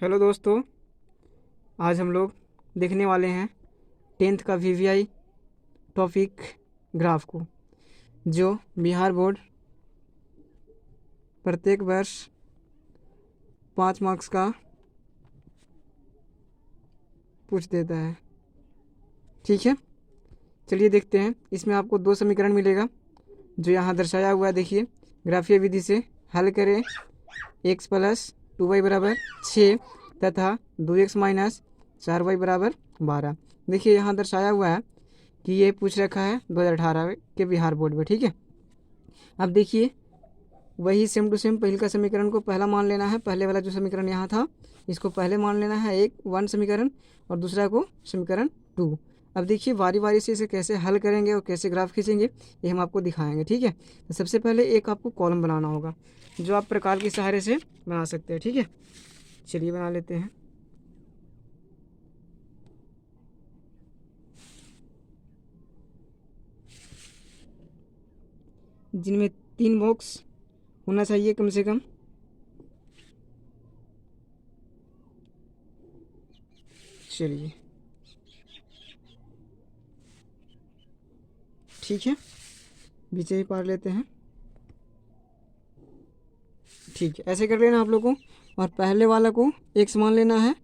Hello दोस्तों, आज हम लोग देखने वाले हैं 10th का वीवीआई टॉपिक ग्राफ को, जो बिहार बोर्ड प्रत्येक वर्ष 5 मार्क्स का पूछ देता है। ठीक है, चलिए देखते हैं। इसमें आपको 2 समीकरण मिलेगा जो यहाँ दर्शाया हुआ है। देखिए, ग्राफीय विधि से हल करें x प्लस 2y बराबर 6 तथा 2x माइनस 4y बराबर 12। देखिए, यहाँ दर्शाया हुआ है कि ये पूछ रखा है 2018 के बिहार बोर्ड में। ठीक है, अब देखिए, वही सेम टू सेम पहले का समीकरण को पहला मान लेना है। पहले वाला जो समीकरण यहाँ था इसको पहले मान लेना है, एक 1 समीकरण, और दूसरा को समीकरण 2। अब देखिए, बारी बारी से इसे कैसे हल करेंगे और कैसे ग्राफ खींचेंगे ये हम आपको दिखाएंगे। ठीक है, तो सबसे पहले एक आपको कॉलम बनाना होगा जो आप प्रकार के सहारे से बना सकते हैं। ठीक है, चलिए बना लेते हैं। जिनमें 3 बॉक्स होना चाहिए कम से कम। चलिए, ठीक है, बीचे ही पार लेते हैं। ठीक है, ऐसे कर लेना आप लोगों को, और पहले वाला को x मान लेना है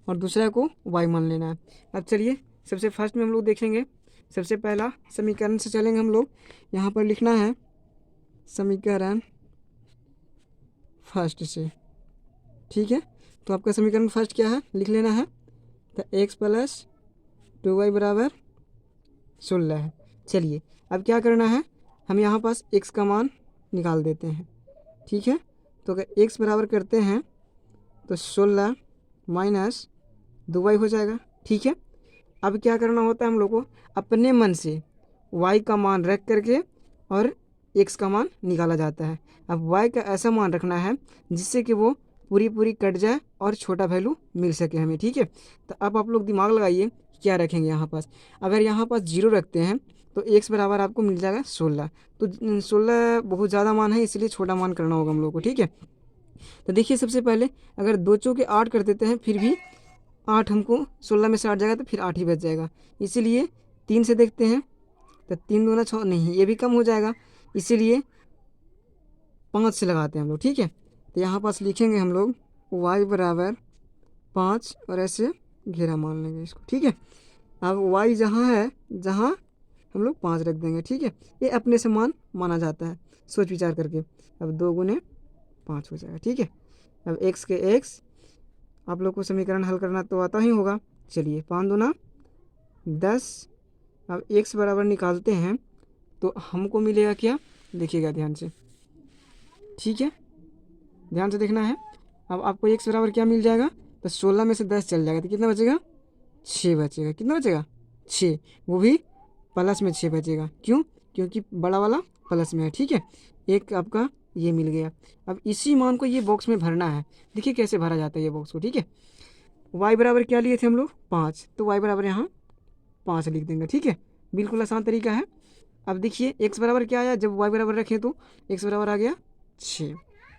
और दूसरा को y मान लेना है। अब चलिए, सबसे फर्स्ट में हम लोग देखेंगे, सबसे पहला समीकरण से चलेंगे हम लोग। यहाँ पर लिखना है समीकरण फर्स्ट से। ठीक है, तो आपका समीकरण फर्स्ट क्या है लिख लेना है, तो x प्लस 2y बराबर 16 है। चलिए, अब क्या करना है, हम यहाँ पास x का मान निकाल देते हैं। ठीक है, तो अगर x बराबर करते हैं तो 16 माइनस 2y हो जाएगा। ठीक है, अब क्या करना होता है हम लोग को, अपने मन से y का मान रख करके और x का मान निकाला जाता है। अब y का ऐसा मान रखना है जिससे कि वो पूरी पूरी कट जाए और छोटा वैल्यू मिल सके हमें। ठीक है, तो अब आप लोग दिमाग लगाइए क्या रखेंगे यहाँ पास। अगर यहाँ पास 0 रखते हैं तो x बराबर आपको मिल जाएगा 16। तो 16 बहुत ज़्यादा मान है, इसलिए छोटा मान करना होगा हम लोग को। ठीक है, तो देखिए, सबसे पहले अगर 2 चौके 8 कर देते हैं फिर भी 8 हमको 16 में से 8 जाएगा तो फिर 8 ही बच जाएगा। इसीलिए 3 से देखते हैं तो 3 दूना 6, नहीं ये भी कम हो जाएगा, इसीलिए 5 से लगाते हैं हम लोग। ठीक है, तो यहाँ पास लिखेंगे हम लोग y बराबर 5 और ऐसे घेरा मान लेंगे इसको। ठीक है, अब y जहाँ है, जहाँ हम लोग 5 रख देंगे। ठीक है, ये अपने से मान माना जाता है सोच विचार करके। अब 2 गुने 5 हो जाएगा। ठीक है, अब x के x, आप लोग को समीकरण हल करना तो आता ही होगा। चलिए, 5 दूना 10। अब x बराबर निकालते हैं तो हमको मिलेगा क्या, देखिएगा ध्यान से। ठीक है, ध्यान से देखना है। अब आपको x बराबर क्या मिल जाएगा, तो 16 में से 10 चल जाएगा तो कितना बचेगा, 6 बचेगा। कितना बचेगा, 6, वो भी प्लस में 6 बचेगा। क्यों, क्योंकि बड़ा वाला प्लस में है। ठीक है, एक आपका ये मिल गया। अब इसी मान को ये बॉक्स में भरना है। देखिए कैसे भरा जाता है ये बॉक्स को। ठीक है, y बराबर क्या लिए थे हम लोग, 5, तो y बराबर यहाँ 5 लिख देंगे। ठीक है, बिल्कुल आसान तरीका है। अब देखिए, x बराबर क्या आया, जब y बराबर रखें तो x बराबर आ गया 6,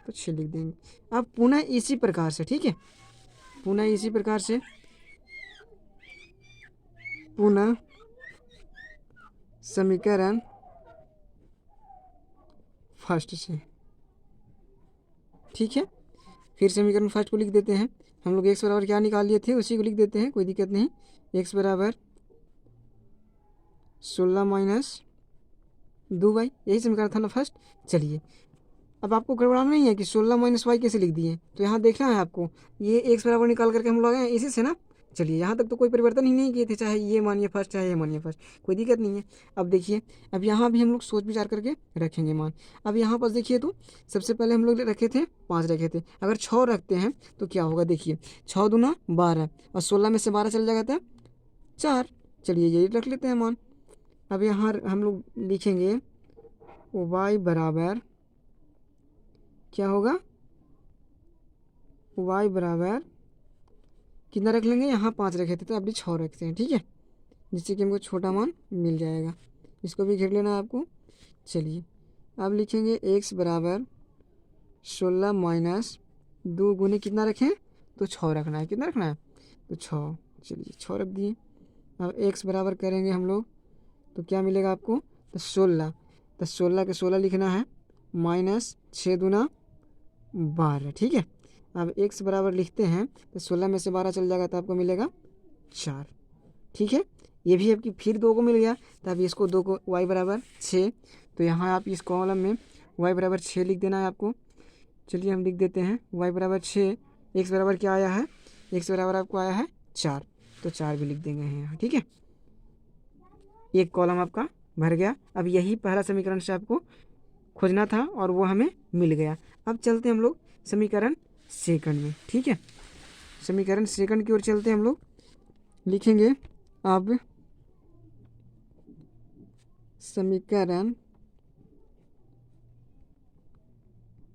तो 6 लिख देंगे। अब पुनः इसी प्रकार से, ठीक है, पुनः इसी प्रकार से, पुनः समीकरण फर्स्ट से। ठीक है, फिर समीकरण फर्स्ट को लिख देते हैं हम लोग। x बराबर क्या निकाल लिए थे उसी को लिख देते हैं, कोई दिक्कत नहीं। x बराबर 16 माइनस 2y, यही समीकरण था ना फर्स्ट। चलिए, अब आपको गड़बड़ाना नहीं है कि 16 माइनस वाई कैसे लिख दिए, तो यहाँ देखना है आपको, ये x बराबर निकाल करके हम लोग आए हैं इसी से ना। चलिए, यहाँ तक तो कोई परिवर्तन ही नहीं किए थे, चाहे ये मानिए फर्स्ट चाहे ये मानिए फर्स्ट, कोई दिक्कत नहीं है। अब देखिए, अब यहाँ भी हम लोग सोच विचार करके रखेंगे मान। अब यहाँ पर देखिए, तो सबसे पहले हम लोग रखे थे 5 रखे थे, अगर 6 रखते हैं तो क्या होगा, देखिए 6 दूना 12 और 16 में से 12 चल जाएगा था 4। चलिए, यही रख लेते हैं मान। अब यहाँ हम लोग लिखेंगे y बराबर क्या होगा, y बराबर कितना रख लेंगे, यहाँ 5 रखे थे तो अभी 6 रखते हैं। ठीक है, जिससे कि हमको छोटा मान मिल जाएगा। इसको भी घेर लेना है आपको। चलिए, अब लिखेंगे x बराबर 16 माइनस 2 गुने कितना रखें, तो 6 रखना है। कितना रखना है? तो 6। चलिए 6 रख दिए। अब x बराबर करेंगे हम लोग तो क्या मिलेगा आपको? तो 16। तो 16 के 16 लिखना है, माइनस 6 दूना 12। ठीक है, अब x बराबर लिखते हैं तो 16 में से 12 चल जाएगा तो आपको मिलेगा 4। ठीक है, ये भी आपकी फिर 2 को मिल गया। तो अब इसको 2 को y बराबर 6, तो यहाँ आप इस कॉलम में y बराबर 6 लिख देना है आपको। चलिए हम लिख देते हैं y बराबर 6। x बराबर क्या आया है? x बराबर आपको आया है 4, तो 4 भी लिख देंगे यहाँ। ठीक है, एक कॉलम आपका भर गया। अब यही पहला समीकरण से आपको खोजना था और वो हमें मिल गया। अब चलते हैं हम लोग समीकरण सेकंड में। ठीक है, समीकरण सेकंड की ओर चलते हैं हम लोग। लिखेंगे अब समीकरण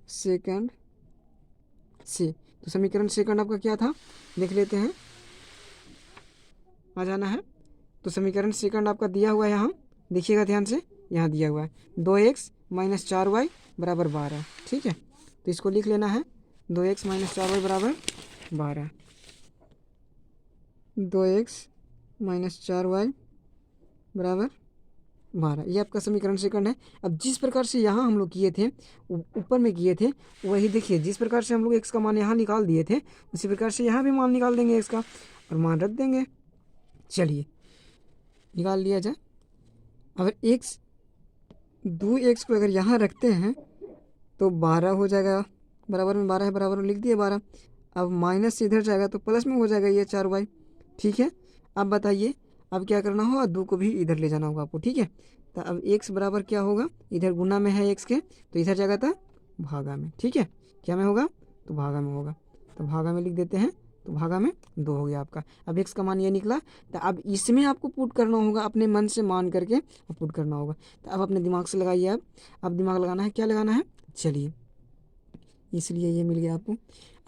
सेकंड से। तो समीकरण सेकंड आपका क्या था देख लेते हैं, आ जाना है। तो समीकरण सेकंड आपका दिया हुआ है, यहाँ देखिएगा ध्यान से, यहाँ दिया हुआ है 2x माइनस 4y बराबर 12। ठीक है, तो इसको लिख लेना है 2x माइनस 4y बराबर 12। 2x माइनस 4y बराबर 12, ये आपका समीकरण सेकंड है। अब जिस प्रकार से यहाँ हम लोग किए थे, ऊपर में किए थे, वही देखिए जिस प्रकार से हम लोग x का मान यहाँ निकाल दिए थे, उसी प्रकार से यहाँ भी मान निकाल देंगे x का और मान रख देंगे। चलिए निकाल लिया जाए। अगर x 2x को अगर यहाँ रखते हैं तो 12 हो जाएगा, बराबर में 12 है, बराबर में लिख दिए 12। अब माइनस से इधर जाएगा तो प्लस में हो जाएगा ये 4y। ठीक है, अब बताइए अब क्या करना होगा? 2 को भी इधर ले जाना होगा आपको। ठीक है, तो अब x बराबर क्या होगा? इधर गुना में है x के, तो इधर जाएगा था भागा में। ठीक है, क्या में होगा? तो भागा में होगा, तो भागा में लिख देते हैं, तो भागा में 2 हो गया आपका। अब x का मान ये निकला, तो अब इसमें आपको पुट करना होगा, अपने मन से मान करके पुट करना होगा। तो अब अपने दिमाग से लगाइए। अब दिमाग लगाना है, क्या लगाना है? चलिए, इसलिए ये मिल गया आपको।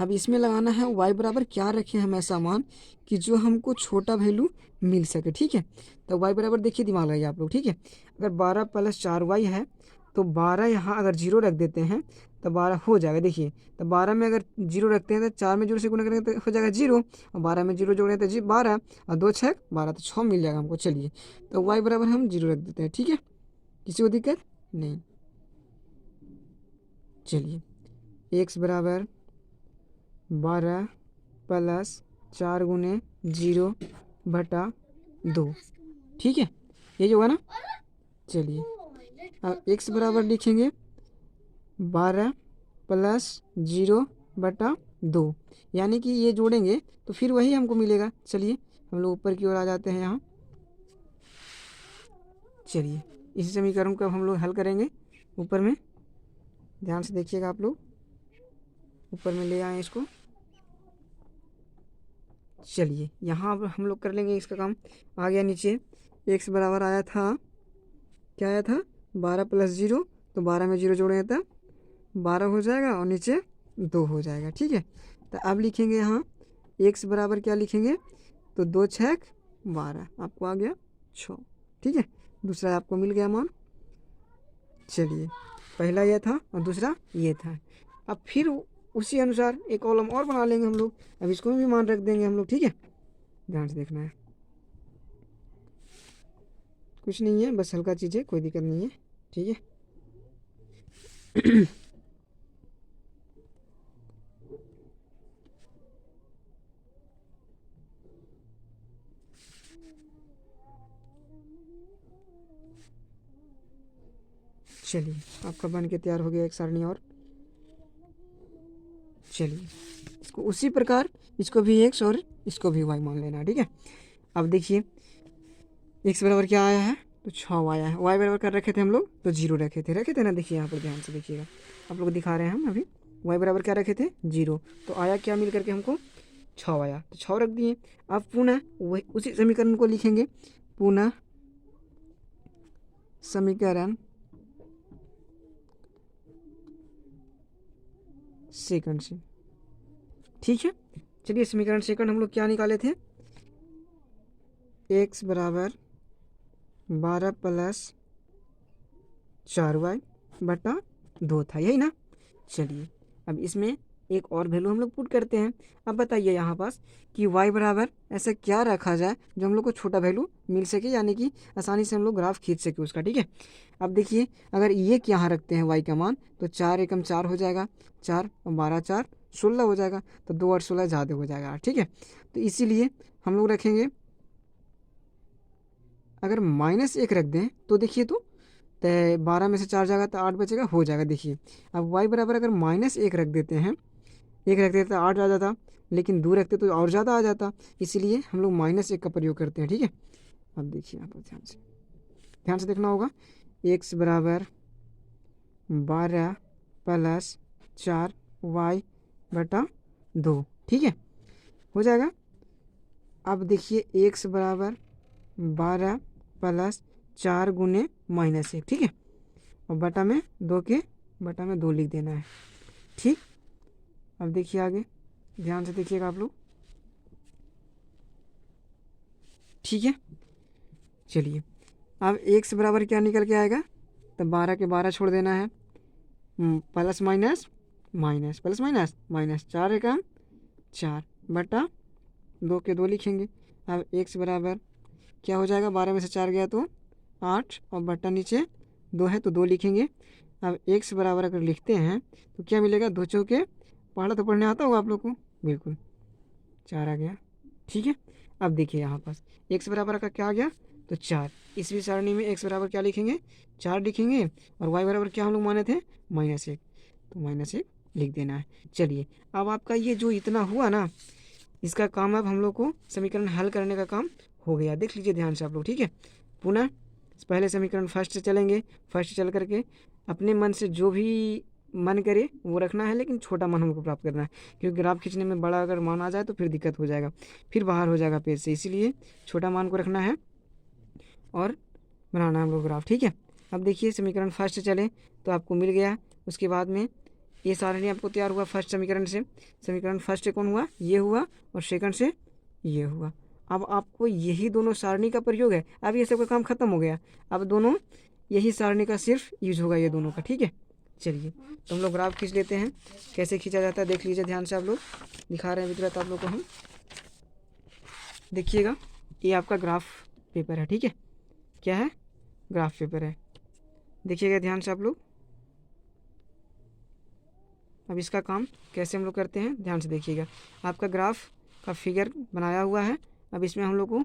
अब इसमें लगाना है y बराबर क्या रखें हम ऐसा मान कि जो हमको छोटा वैल्यू मिल सके। ठीक है, तो y बराबर देखिए, दिमाग लगाइए आप लोग। ठीक है, अगर 12 प्लस 4y है तो 12 यहाँ अगर 0 रख देते हैं तो 12 हो जाएगा। देखिए, तो 12 में अगर 0 रखते हैं तो 4 में 0 से गुणा करेंगे तो हो जाएगा 0, और 12 में 0 जोड़ें तो 12, और 2 6 12, तो 6 मिल जाएगा हमको। चलिए, तो y बराबर हम 0 रख देते हैं। ठीक है, किसी को दिक्कत नहीं। चलिए, x बराबर 12 प्लस 4 गुने 0 बटा 2। ठीक है, ये जो होगा ना। चलिए, अब x बराबर लिखेंगे 12 प्लस 0 बटा 2, यानी कि ये जोड़ेंगे तो फिर वही हमको मिलेगा। चलिए हम लोग ऊपर की ओर आ जाते हैं यहाँ। चलिए, इसी समीकरण को अब हम लोग हल करेंगे। ऊपर में ध्यान से देखिएगा आप लोग, ऊपर में ले आए इसको। चलिए, यहाँ अब हम लोग कर लेंगे इसका काम। आ गया नीचे, x बराबर आया था, क्या आया था? 12 प्लस 0, तो 12 में 0 जोड़े था 12 हो जाएगा, और नीचे 2 हो जाएगा। ठीक है, तो अब लिखेंगे यहाँ x बराबर क्या लिखेंगे? तो 2 6 12, आपको आ गया 6। ठीक है, दूसरा आपको मिल गया मान। चलिए, पहला ये था और दूसरा ये था। अब फिर उसी अनुसार एक कॉलम और बना लेंगे हम लोग। अब इसको भी मान रख देंगे हम लोग। ठीक है, ध्यान से देखना है, कुछ नहीं है, बस हल्का चीज़ है, कोई दिक्कत नहीं है। ठीक है, चलिए आपका बन के तैयार हो गया एक सारणी और। चलिए, इसको उसी प्रकार इसको भी x और इसको भी y मान लेना है। ठीक है, अब देखिए x बराबर क्या आया है? तो 6 आया है। y बराबर कर रखे थे हम लोग, तो 0 रखे थे ना। देखिए यहाँ पर ध्यान से देखिएगा, आप लोग दिखा रहे हैं हम अभी। y बराबर क्या रखे थे? 0, तो आया क्या मिल करके हमको? 6 आया, तो 6 रख दिए। अब पुनः वही उसी समीकरण को लिखेंगे, पुनः समीकरण सेकंड से। ठीक है, चलिए समीकरण सेकंड हम लोग क्या निकाले थे? x बराबर 12 प्लस 4y बटा 2 था, यही ना। चलिए, अब इसमें एक और वैल्यू हम लोग पुट करते हैं। अब बताइए यहाँ पास कि y बराबर ऐसा क्या रखा जाए जो हम लोग को छोटा वैल्यू मिल सके, यानी कि आसानी से हम लोग ग्राफ खींच सके उसका। ठीक है, अब देखिए अगर ये यहाँ रखते हैं y का मान तो 4 एकम 4 हो जाएगा, 4 और 12 4 16 हो जाएगा, तो 2 और 16 ज़्यादा हो जाएगा। ठीक है, तो इसीलिए हम लोग रखेंगे, अगर -1 रख दें तो देखिए तो 12 में से 4 जाएगा तो 8 बचेगा, हो जाएगा। देखिए अब y बराबर अगर -1 रख देते हैं, 1 रख देते तो 8 आ जाता, लेकिन 2 रखते तो और ज़्यादा आ जाता, इसीलिए हम लोग -1 का प्रयोग करते हैं। ठीक है, अब देखिए यहाँ पर ध्यान से देखना होगा। x बराबर 12 प्लस 4y/2, ठीक है, हो जाएगा। अब देखिए x बराबर 12 प्लस 4 गुने -1, ठीक है, और बटा में 2 लिख देना है। ठीक, अब देखिए आगे ध्यान से देखिएगा आप लोग। ठीक है, चलिए अब x बराबर क्या निकल के आएगा, तो 12 के 12 छोड़ देना है, plus minus minus plus minus minus, 4 एकम 4 बटा 2 के 2 लिखेंगे। अब x बराबर क्या हो जाएगा, 12 में से 4 गया तो 8 और बटा नीचे 2 है तो 2 लिखेंगे। अब x बराबर अगर लिखते हैं तो क्या मिलेगा, 2 चौके, पढ़ा तो पढ़ने आता होगा आप लोग को, बिल्कुल 4 आ गया। ठीक है, अब देखिए यहाँ पास x बराबर का क्या आ गया, तो 4। इसवी सारणी में x बराबर क्या लिखेंगे, 4 लिखेंगे, और y बराबर क्या हम लोग माने थे, -1, तो -1 लिख देना है। चलिए अब आपका ये जो इतना हुआ ना, इसका काम अब हम लोग को समीकरण हल करने का काम हो गया। देख लीजिए ध्यान से आप लोग। ठीक है, पुनः पहले समीकरण फर्स्ट से चलेंगे, फर्स्ट चल करके अपने मन से जो भी मन करे वो रखना है, लेकिन छोटा मान हमको प्राप्त करना है, क्योंकि ग्राफ खींचने में बड़ा अगर मान आ जाए तो फिर दिक्कत हो जाएगा, फिर बाहर हो जाएगा पेज से, इसीलिए छोटा मान को रखना है और बनाना है हम लोग ग्राफ। ठीक है, अब देखिए समीकरण फर्स्ट चले तो आपको मिल गया, उसके बाद में ये सारणी आपको तैयार हुआ फर्स्ट समीकरण से। समीकरण फर्स्ट से कौन हुआ, ये हुआ, और सेकंड से ये हुआ। अब आपको यही दोनों सारणी का प्रयोग है, अब ये सब का काम खत्म हो गया, अब दोनों यही सारणी का सिर्फ यूज होगा ये दोनों का। ठीक है, चलिए तो हम लोग ग्राफ खींच लेते हैं, कैसे खींचा जाता है देख लीजिए ध्यान से आप लोग, दिखा रहे हैं विद्यार्थी आप लोग को हम। देखिएगा ये आपका ग्राफ पेपर है। ठीक है, क्या है, ग्राफ पेपर है, देखिएगा ध्यान से आप लोग। अब इसका काम कैसे हम लोग करते हैं ध्यान से देखिएगा। आपका ग्राफ का फिगर बनाया हुआ है, अब इसमें हम लोग को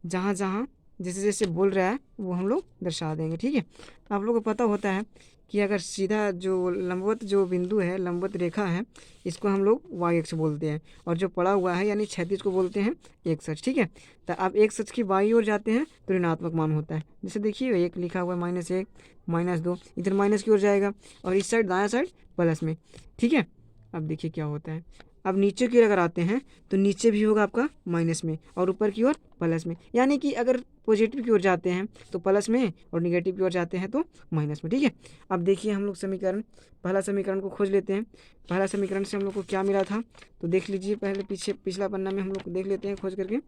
जहाँ जहाँ जैसे जैसे बोल रहा है वो हम लोग दर्शा देंगे। ठीक है, आप लोग को पता होता है कि अगर सीधा जो लंबवत जो बिंदु है, लंबवत रेखा है, इसको हम लोग वाई अक्ष बोलते हैं, और जो पड़ा हुआ है यानी क्षैतिज को बोलते हैं एक्स अक्ष। ठीक है, तो अब एक्स अक्ष की बाई ओर जाते हैं तो ऋणात्मक मान होता है, जैसे देखिए 1 लिखा हुआ है, -1 -2, इधर माइनस की ओर जाएगा, और इस साइड दायां साइड प्लस में। ठीक है, अब देखिए क्या होता है, अब नीचे की ओर अगर आते हैं तो नीचे भी होगा आपका माइनस में, और ऊपर की ओर प्लस में, यानी कि अगर पॉजिटिव की ओर जाते हैं तो प्लस में, और निगेटिव की ओर जाते हैं तो माइनस में। ठीक है, अब देखिए हम लोग समीकरण, पहला समीकरण को खोज लेते हैं। पहला समीकरण से हम लोग को क्या मिला था, तो देख लीजिए, पहले पिछला पन्ना में हम लोग देख लेते हैं खोज करके।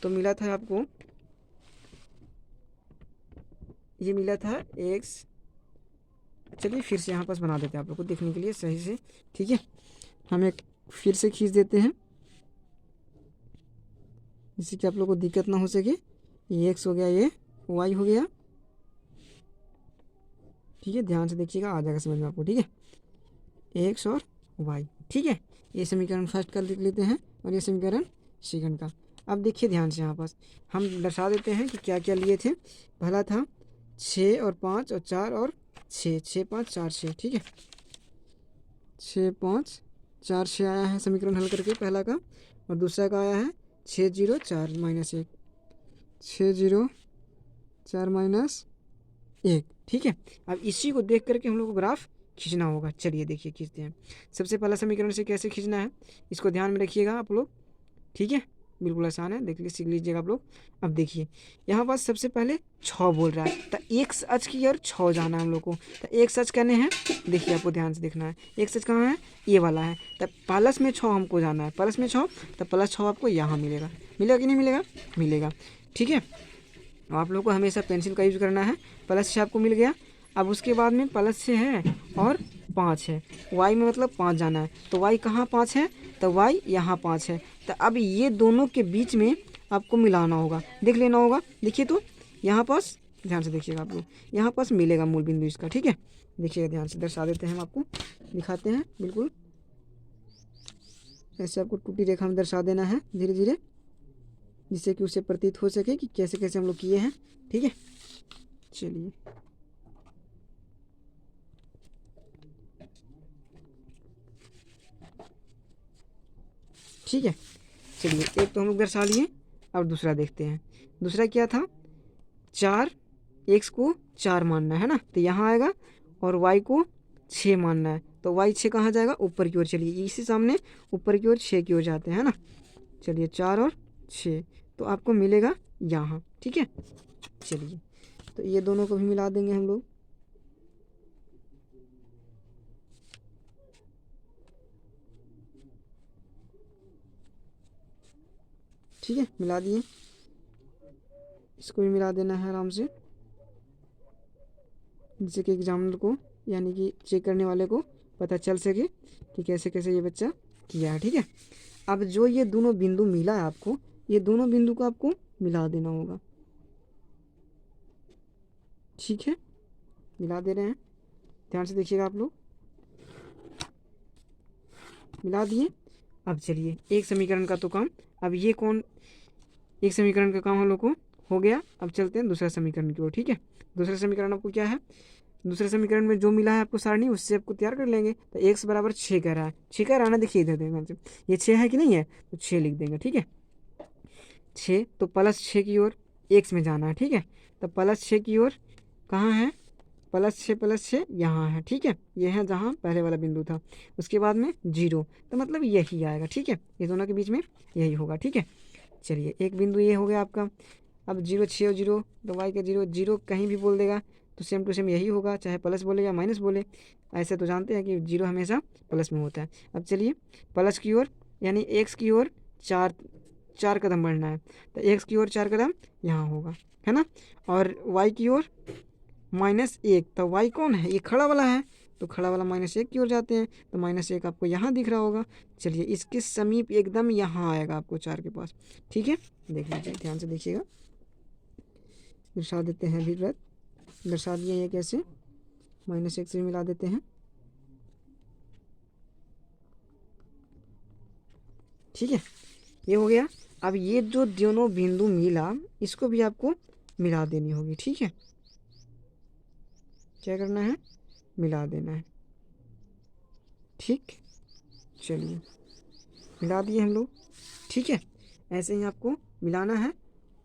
तो मिला था आपको, ये मिला था एक्स, चलिए फिर से यहाँ पास बना देते हैं आप लोग को देखने के लिए सही से। ठीक है, हम एक फिर से खींच देते हैं, जिससे कि आप लोग को दिक्कत ना हो सके। ये एक्स हो गया, ये वाई हो गया। ठीक है, ध्यान से देखिएगा, आ जाएगा समझ में आपको। ठीक है, एक्स और वाई। ठीक है, ये समीकरण फर्स्ट का लिख लेते हैं, और ये समीकरण सेकंड का। अब देखिए ध्यान से यहाँ पास हम दर्शा देते हैं कि क्या क्या लिए थे। पहला था 6 और 5 और 4 और 6, 6 5 4 6। ठीक है, 6 5 4 6 आया है समीकरण हल करके पहला का, और दूसरा का आया है 6 0 4 -1, 6 0 4 -1। ठीक है, अब इसी को देख करके हम लोग को ग्राफ खींचना होगा। चलिए देखिए खींचते हैं। सबसे पहला समीकरण से कैसे खींचना है इसको ध्यान में रखिएगा आप लोग। ठीक है, बिल्कुल आसान है, देख सीख लीजिएगा आप लोग। अब देखिए यहाँ पास सबसे पहले 6 बोल रहा है, तो एक्स अक्ष की ओर 6 जाना है हम लोग को। तो एक्स अक्ष कहने हैं, देखिए आपको ध्यान से देखना है, एक्स अक्ष कहाँ है, ये वाला है, तो प्लस में 6 हमको जाना है, प्लस में 6, तो +6 आपको यहाँ मिलेगा। मिलेगा कि नहीं मिलेगा, मिलेगा। ठीक है, आप लोग को हमेशा पेंसिल का यूज करना है। प्लस से आपको मिल गया, अब उसके बाद में प्लस से है और 5 है, y में मतलब 5 जाना है, तो y कहाँ 5 है, तो y यहाँ 5 है। तो अब ये दोनों के बीच में आपको मिलाना होगा, देख लेना होगा। देखिए तो यहाँ पास ध्यान से देखिएगा आप लोग, यहाँ पास मिलेगा मूल बिंदु इसका, ठीक है। देखिएगा ध्यान से, दर्शा देते हैं हम आपको, दिखाते हैं। बिल्कुल ऐसे आपको टूटी रेखा में दर्शा देना है धीरे धीरे, जिससे कि उसे प्रतीत हो सके कि कैसे कैसे हम लोग किए हैं, ठीक है। चलिए ठीक है, चलिए एक तो हम लोग दर्शा लिए, अब दूसरा देखते हैं। दूसरा क्या था, 4 x को 4 मानना है ना, तो यहाँ आएगा, और y को 6 मानना है, तो y 6 कहाँ जाएगा, ऊपर की ओर। चलिए इसी सामने ऊपर की ओर 6 की ओर जाते हैं ना। चलिए 4 और 6 तो आपको मिलेगा यहाँ, ठीक है। चलिए तो ये दोनों को भी मिला देंगे हम लोग, ठीक है, मिला दिए। इसको भी मिला देना है आराम से, जिससे कि एग्जामिनर को यानी कि चेक करने वाले को पता चल सके कि कैसे कैसे ये बच्चा किया है, ठीक है। अब जो ये दोनों बिंदु मिला है आपको, ये दोनों बिंदु को आपको मिला देना होगा, ठीक है। मिला दे रहे हैं, ध्यान से देखिएगा आप लोग, मिला दिए। अब चलिए एक समीकरण का तो काम, अब ये कौन, एक समीकरण का काम हम लोग को हो गया। अब चलते हैं दूसरा समीकरण की ओर, ठीक है। दूसरा समीकरण आपको क्या है, दूसरे समीकरण में जो मिला है आपको सारणी, उससे आपको तैयार कर लेंगे। तो x बराबर 6 कह रहा है, 6 कह रहा है ना, देखिए इधर देंगे, ये 6 है कि नहीं है, तो 6 लिख देंगे, ठीक है। 6 तो +6 की ओर x में जाना है, ठीक है। तो +6 की ओर कहाँ है, +6 यहाँ है, ठीक है। ये है जहाँ पहले वाला बिंदु था, उसके बाद में 0, तो मतलब यही आएगा, ठीक है। ये दोनों के बीच में यही होगा, ठीक है। चलिए एक बिंदु ये हो गया आपका। अब 0 6 और 0 तो y का 0 0 कहीं भी बोल देगा तो सेम टू सेम यही होगा, चाहे प्लस बोले या माइनस बोले। ऐसे तो जानते हैं कि 0 हमेशा प्लस में होता है। अब चलिए प्लस की ओर यानी x की ओर 4 कदम बढ़ना है, तो x की ओर 4 कदम यहाँ होगा, है ना। और y की ओर -1, तो y कौन है, ये खड़ा वाला है, तो खड़ा वाला -1 की ओर जाते हैं, तो -1 आपको यहाँ दिख रहा होगा। चलिए इसके समीप एकदम यहाँ आएगा आपको 4 के पास, ठीक है। देख लीजिए ध्यान से देखिएगा, दर्शा देते हैं अभी व्रत, दर्शा दिए ये कैसे, -1 से मिला देते हैं, ठीक है। ये हो गया। अब ये जो दोनों बिंदु मिला, इसको भी आपको मिला देनी होगी, ठीक है। क्या करना है, मिला देना है, ठीक। चलिए मिला दिए हम लोग, ठीक है। ऐसे ही आपको मिलाना है।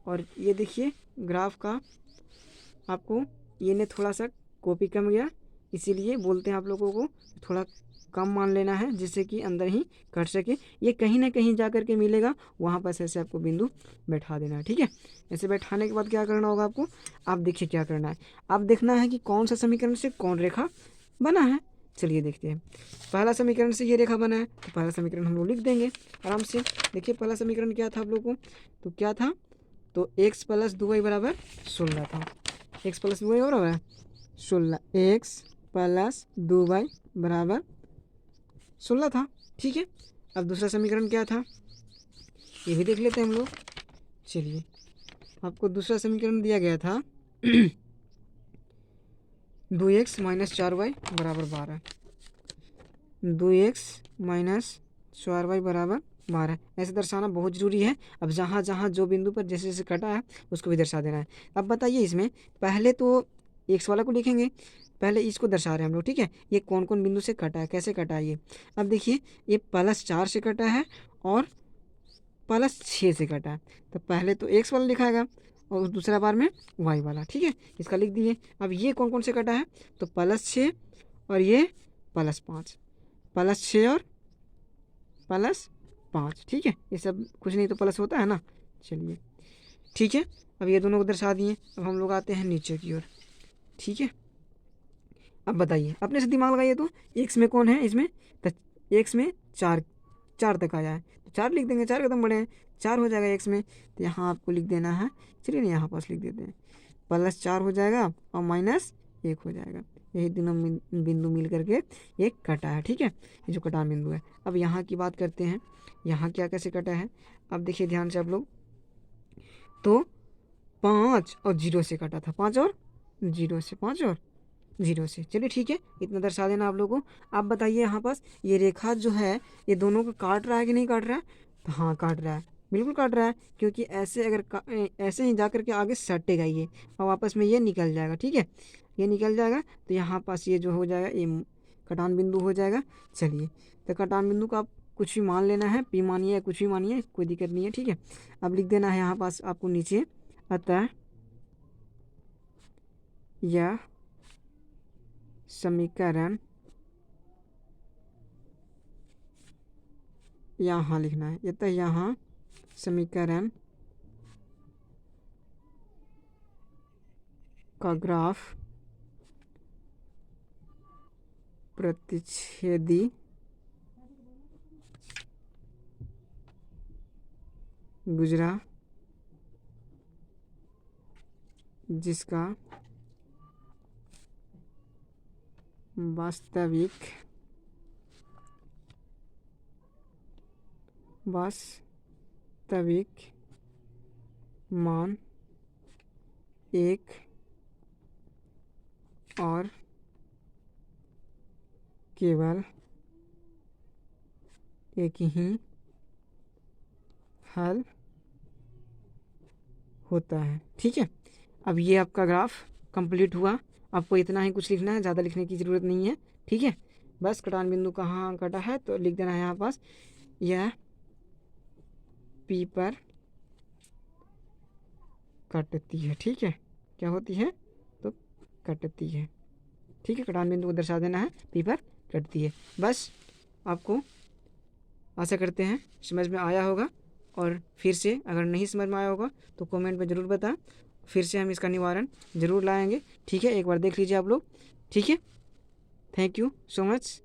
और ये देखिए ग्राफ का आपको ये ने थोड़ा सा कॉपी कम गया, इसीलिए बोलते हैं आप लोगों को थोड़ा कम मान लेना है, जिससे कि अंदर ही कट सके। ये कहीं ना कहीं जा कर के मिलेगा, वहाँ पर ऐसे आपको बिंदु बैठा देना है, ठीक है। ऐसे बैठाने के बाद क्या करना होगा आपको, आप देखिए क्या करना है, आप देखना है कि कौन सा समीकरण से कौन रेखा बना है। चलिए देखते हैं, पहला समीकरण से ये रेखा बना है, तो पहला समीकरण हम लोग लिख देंगे आराम से। देखिए पहला समीकरण क्या था आप लोगों को, तो क्या था, तो x + 2y बराबर 16 था। x + 2y बराबर 16, x + 2y बराबर 16 था, ठीक है। अब दूसरा समीकरण क्या था, ये भी देख लेते हैं हम लोग। चलिए आपको दूसरा समीकरण दिया गया था 2x - 4y बराबर 12, 2x - 4y बराबर 12, ऐसे दर्शाना बहुत ज़रूरी है। अब जहाँ जहाँ जो बिंदु पर जैसे जैसे कटा है उसको भी दर्शा देना है। अब बताइए इसमें पहले तो x वाला को लिखेंगे, पहले इसको दर्शा रहे हैं हम लोग, ठीक है। ये कौन कौन बिंदु से कटा है, कैसे कटा है ये, अब देखिए ये +4 से कटा है और +6 से कटा है, तो पहले तो x वाला लिखाएगा और दूसरा बार में y वाला, ठीक है। इसका लिख दिए। अब ये कौन कौन से कटा है, तो +6 और ये +5, +6 और +5, ठीक है। ये सब कुछ नहीं तो प्लस होता है ना। चलिए ठीक है, अब ये दोनों को दर्शा दिए। अब हम लोग आते हैं नीचे की ओर, ठीक है। अब बताइए अपने से दिमाग लगाइए, तो x में कौन है, इसमें तो x में 4 तक आया है, तो 4 लिख देंगे, 4 कदम बढ़े हैं, 4 हो जाएगा x में, तो यहाँ आपको लिख देना है। चलिए ना यहाँ पास लिख देते हैं, +4 हो जाएगा और -1 हो जाएगा, यही तीनों बिंदु मिल करके एक कटा है। ठीक है, ये जो कटान बिंदु है। अब यहाँ की बात करते हैं, यहाँ क्या कैसे कटा है। अब देखिए ध्यान से आप लोग, तो 5 और 0 से कटा था, 5 और 0 से, 5 और 0 से। चलिए ठीक है, इतना दर्शा देना आप लोगों को। आप बताइए यहाँ पास ये रेखा जो है ये दोनों को काट रहा है कि नहीं काट रहा है। तो हाँ काट रहा है, बिल्कुल काट रहा है, क्योंकि ऐसे अगर ऐसे ही जा करके आगे सटेगा ये और वापस में ये निकल जाएगा। ठीक है, ये निकल जाएगा तो यहाँ पास ये जो हो जाएगा ये कटान बिंदु हो जाएगा। चलिए, तो कटान बिंदु को आप कुछ भी मान लेना है, पी मानिए या कुछ भी मानिए, कोई दिक्कत नहीं है। ठीक है, अब लिख देना है यहाँ पास आपको नीचे, अतः यह समीकरण, यहाँ लिखना है, अतः यहाँ समीकरण का ग्राफ प्रतिच्छेदी गुजरा जिसका वास्तविक मान 1 और केवल एक ही हल होता है। ठीक है, अब ये आपका ग्राफ कंप्लीट हुआ। आपको इतना ही कुछ लिखना है, ज़्यादा लिखने की ज़रूरत नहीं है। ठीक है, बस कटान बिंदु कहाँ कटा है तो लिख देना है यहाँ पास, यह पी पर कटती है। ठीक है, क्या होती है तो कटती है। ठीक है, कटान बिंदु को दर्शा देना है, पी पर कटती है। बस आपको आशा करते हैं समझ में आया होगा, और फिर से अगर नहीं समझ में आया होगा तो कमेंट में ज़रूर बताएं, फिर से हम इसका निवारण ज़रूर लाएंगे। ठीक है, एक बार देख लीजिए आप लोग। ठीक है, थैंक यू सो मच।